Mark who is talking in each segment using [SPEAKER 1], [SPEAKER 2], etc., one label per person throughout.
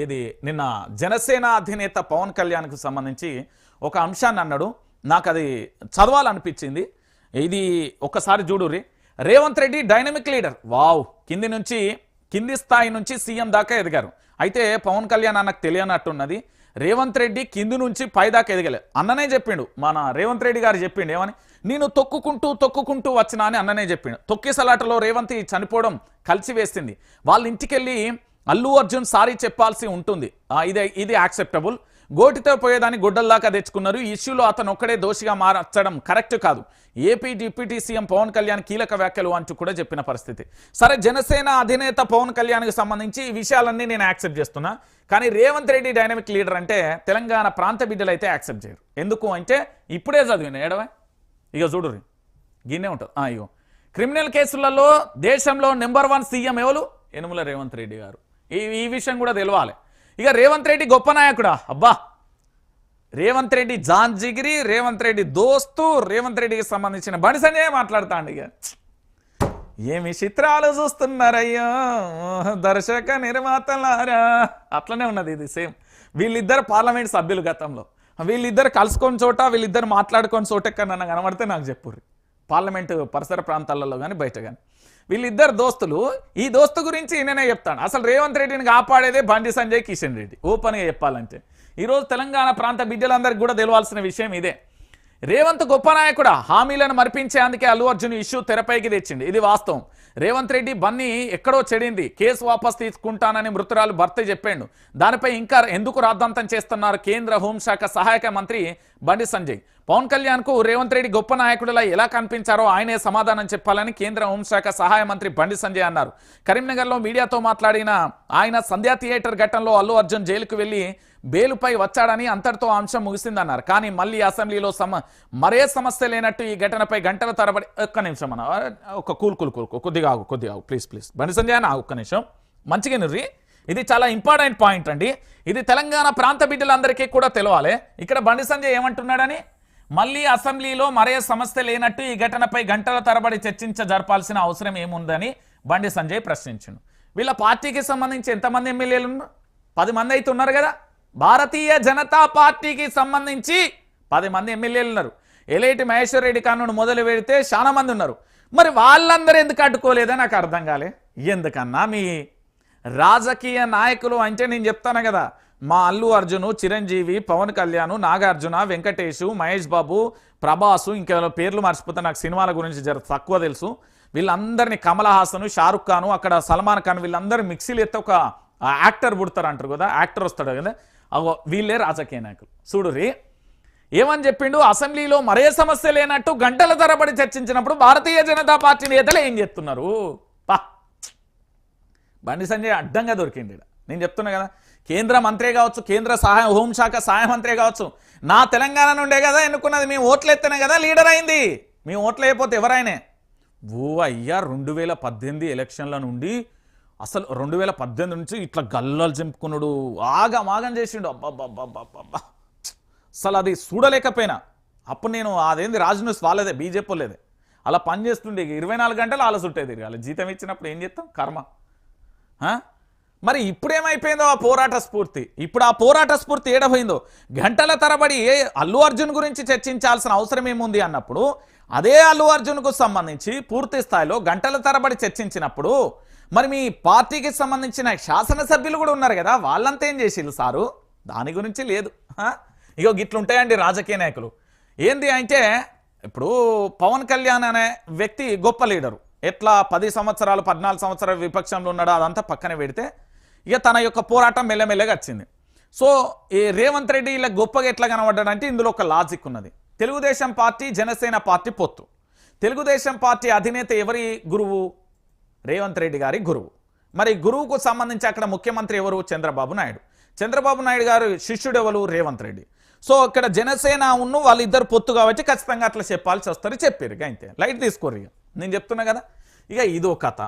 [SPEAKER 1] ఇది నిన్న జనసేన అధినేత పవన్ కళ్యాణ్కు సంబంధించి ఒక అంశాన్ని అన్నాడు. నాకు అది చదవాలనిపించింది. ఇది ఒకసారి చూడుర్రి. Revanth Reddy dynamic leader, wow, కింది స్థాయి నుంచి సీఎం దాకా ఎదిగారు. అయితే పవన్ కళ్యాణ్ అన్నకు తెలియనట్టున్నది, రేవంత్ రెడ్డి కింది నుంచి పై దాకా ఎదగలే. అన్ననే చెప్పిండు, మన రేవంత్ రెడ్డి గారు చెప్పిండు ఏమని, నేను తొక్కుకుంటూ వచ్చినా అని అన్ననే చెప్పిండు. తొక్కిసలాటలో రేవంత్ చనిపోవడం కలిసి వేసింది. వాళ్ళ ఇంటికెళ్ళి అల్లు అర్జున్ సారీ చెప్పాల్సి ఉంటుంది. ఇది యాక్సెప్టబుల్. గోటితో పోయేదాన్ని గుడ్డల్లాగా తెచ్చుకున్నారు. ఈ ఇష్యూలో అతను ఒక్కడే దోషిగా మార్చడం కరెక్ట్ కాదు. AP deputy CM Pawan Kalyan కీలక వ్యాఖ్యలు అంటూ కూడా చెప్పిన పరిస్థితి. సరే, జనసేన అధినేత పవన్ కళ్యాణ్కి సంబంధించి ఈ విషయాలన్నీ నేను యాక్సెప్ట్ చేస్తున్నా. కానీ రేవంత్ రెడ్డి డైనమిక్ లీడర్ అంటే తెలంగాణ ప్రాంత బిడ్డలు అయితే యాక్సెప్ట్ చేయరు. ఎందుకు అంటే ఇప్పుడే చదివిన ఏడవే, ఇక చూడుర్రి, గిన్నే ఉంటుంది. ఇగో, క్రిమినల్ కేసులలో దేశంలో నెంబర్ 1 సీఎం ఎవరు? యనుమల రేవంత్ రెడ్డి గారు. ఈ విషయం కూడా తెలవాలి. ఇక రేవంత్ రెడ్డి గొప్ప నాయకుడా? అబ్బా, రేవంత్ రెడ్డి జాన్ జిగిరి, రేవంత్ రెడ్డి దోస్తు, రేవంత్ రెడ్డికి సంబంధించిన బండి సంజయ్ మాట్లాడుతాండి. ఇక ఏమి చిత్రాలు చూస్తున్నారయ్యో దర్శక నిర్మాతలారా, అట్లనే ఉన్నది. ఇది సేమ్. వీళ్ళిద్దరు పార్లమెంట్ సభ్యులు గతంలో, వీళ్ళిద్దరు కలుసుకొని చోట, వీళ్ళిద్దరు మాట్లాడుకొని చోట ఎక్కడన్నా కనబడితే నాకు చెప్పుర్రి. పార్లమెంటు పరిసర ప్రాంతాలలో కానీ బయట కానీ వీళ్ళిద్దరు దోస్తులు. ఈ దోస్తు గురించి నేనే చెప్తాను. అసలు రేవంత్ రెడ్డిని కాపాడేదే బండి సంజయ్, కిషన్ రెడ్డి. ఓపెన్గా చెప్పాలంటే ఈరోజు తెలంగాణ ప్రాంత బిడ్డలందరికీ కూడా తెలియాల్సిన విషయం ఇదే. రేవంత్ గొప్ప నాయకుడా? హామీలను మరిపించేందుకే అల్లు అర్జున్ ఇష్యూ తెరపైకి తెచ్చింది. ఇది వాస్తవం. రేవంత్ రెడ్డి బన్నీ ఎక్కడో చెడింది, కేసు వాపస్ తీసుకుంటానని మృతురాలు భర్త చెప్పాడు. దానిపై ఇంకా ఎందుకు రాద్ధాంతం చేస్తున్నారు కేంద్ర హోంశాఖ సహాయక మంత్రి బండి సంజయ్. పవన్ కళ్యాణ్కు రేవంత్ రెడ్డి గొప్ప నాయకుడిలా ఎలా కనిపించారో ఆయనే సమాధానం చెప్పాలని కేంద్ర హోంశాఖ సహాయ మంత్రి బండి సంజయ్ అన్నారు. కరీంనగర్లో మీడియాతో మాట్లాడిన ఆయన సంధ్యా థియేటర్ ఘటనలో అల్లు అర్జున్ జైలుకు వెళ్లి బెయిలుపై వచ్చాడని, అంతటితో అంశం ముగిసిందన్నారు. కానీ మళ్ళీ అసెంబ్లీలో మరే సమస్య లేనట్టు ఈ ఘటనపై గంటల తరబడి ఒక్క నిమిషం అన్న, ఒక కొద్దిగా ఆగు ప్లీజ్ బండి సంజయ్ అన్న, ఒక్క నిమిషం మంచిగా నిర్రి. ఇది చాలా ఇంపార్టెంట్ పాయింట్ అండి. ఇది తెలంగాణ ప్రాంత బిడ్డలందరికీ కూడా తెలవాలి. ఇక్కడ బండి సంజయ్ ఏమంటున్నాడని, మళ్ళీ అసెంబ్లీలో మరే సమస్య లేనట్టు ఈ ఘటనపై గంటల తరబడి జరపాల్సిన అవసరం ఏముందని బండి సంజయ్ ప్రశ్నించాడు. వీళ్ళ పార్టీకి సంబంధించి ఎంతమంది ఎమ్మెల్యేలు ఉన్నారు? 10 మంది అయితే ఉన్నారు కదా. భారతీయ జనతా పార్టీకి సంబంధించి 10 మంది ఎమ్మెల్యేలు ఉన్నారు. ఎలేటి మహేశ్వర్ రెడ్డి కానుడు మొదలు పెడితే చాలా మంది ఉన్నారు. మరి వాళ్ళందరూ ఎందుకు అడ్డుకోలేదని నాకు అర్థం కాలే. ఎందుకన్నా మీ రాజకీయ నాయకులు అంటే నేను చెప్తాను కదా, మా అల్లు అర్జును, చిరంజీవి, పవన్ కళ్యాణ్, నాగార్జున, వెంకటేషు, మహేష్ బాబు, ప్రభాసు, ఇంకా పేర్లు మర్చిపోతే నాకు సినిమాల గురించి తక్కువ తెలుసు. వీళ్ళందరినీ కమల్ హాసన్, షారుఖ్ ఖాన్, అక్కడ సల్మాన్ ఖాన్, వీళ్ళందరూ మిక్సీలు ఎత్తే ఒక యాక్టర్ పుడతారు అంటారు కదా, యాక్టర్ వస్తాడు కదా, వీళ్ళే రాజకీయ నాయకులు. చూడుర్రి ఏమని చెప్పిండు, అసెంబ్లీలో మరే సమస్య లేనట్టు గంటల తరబడి చర్చించినప్పుడు భారతీయ జనతా పార్టీ నేతలు ఏం చెప్తున్నారు? బండి సంజయ్ అడ్డంగా దొరికింది. నేను చెప్తున్నా కదా, కేంద్ర మంత్రే కావచ్చు, కేంద్ర హోంశాఖ సహాయ మంత్రే కావచ్చు, నా తెలంగాణ నుండే కదా ఎన్నుకున్నది. మేము ఓట్లు ఎత్తనే కదా లీడర్ అయింది. మేము ఓట్లు అయిపోతే ఎవరైనా అయ్యా 2018 ఎలక్షన్ల నుండి అసలు 2018 నుంచి ఇట్లా గల్లలు చింపుకున్నాడు, ఆగం చేసిండు. అబ్బా అసలు అది చూడలేకపోయినా. అప్పుడు నేను అదేంది రాజు న్యూస్ వాళ్ళదే, బీజేపీ లేదే, అలా పనిచేస్తుండే. 24 గంటలు అలా చుట్టేది తిరగాలి. జీతం ఇచ్చినప్పుడు ఏం చేస్తాం, కర్మ. మరి ఇప్పుడేమైపోయిందో ఆ పోరాట స్ఫూర్తి? ఇప్పుడు ఆ పోరాట స్ఫూర్తి ఏడపోయిందో? గంటల తరబడి అల్లు అర్జున్ గురించి చర్చించాల్సిన అవసరం ఏముంది అన్నప్పుడు, అదే అల్లు అర్జున్కు సంబంధించి పూర్తి స్థాయిలో గంటల తరబడి చర్చించినప్పుడు మరి మీ పార్టీకి సంబంధించిన శాసనసభ్యులు కూడా ఉన్నారు కదా, వాళ్ళంతా ఏం చేసిల్లు సారు? దాని గురించి లేదు. ఇగో గిట్లుంటాయండి రాజకీయ నాయకులు. ఏంది అంటే, ఇప్పుడు పవన్ కళ్యాణ్ అనే వ్యక్తి గొప్ప లీడరు. ఎట్లా 10 సంవత్సరాలు 14 సంవత్సరాలు విపక్షంలో ఉన్నాడో అదంతా పక్కన పెడితే ఇక తన యొక్క పోరాటం మెల్లమెల్లగా వచ్చింది. సో ఈ రేవంత్ రెడ్డి ఇలా గొప్పగా ఎట్లా కనబడ్డాడంటే ఇందులో ఒక లాజిక్ ఉన్నది. తెలుగుదేశం పార్టీ, జనసేన పార్టీ పొత్తు. తెలుగుదేశం పార్టీ అధినేత ఎవరి గురువు? రేవంత్ రెడ్డి గారి గురువు. మరి గురువుకు సంబంధించి అక్కడ ముఖ్యమంత్రి ఎవరు? చంద్రబాబు నాయుడు. చంద్రబాబు నాయుడు గారు శిష్యుడు ఎవరు? రేవంత్ రెడ్డి. సో ఇక్కడ జనసేన ఉన్ను వాళ్ళిద్దరు పొత్తు కాబట్టి ఖచ్చితంగా అట్లా చెప్పాల్సి వస్తారు. చెప్పారు అంతే, లైట్ తీసుకోరు. ఇక నేను చెప్తున్నా కదా, ఇక ఇదో కథ.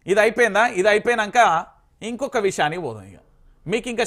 [SPEAKER 1] ఇది అయిపోయిందా? ఇది అయిపోయినాక ఇంకొక విషయానికి పోదాం. ఇక మీకు ఇంకా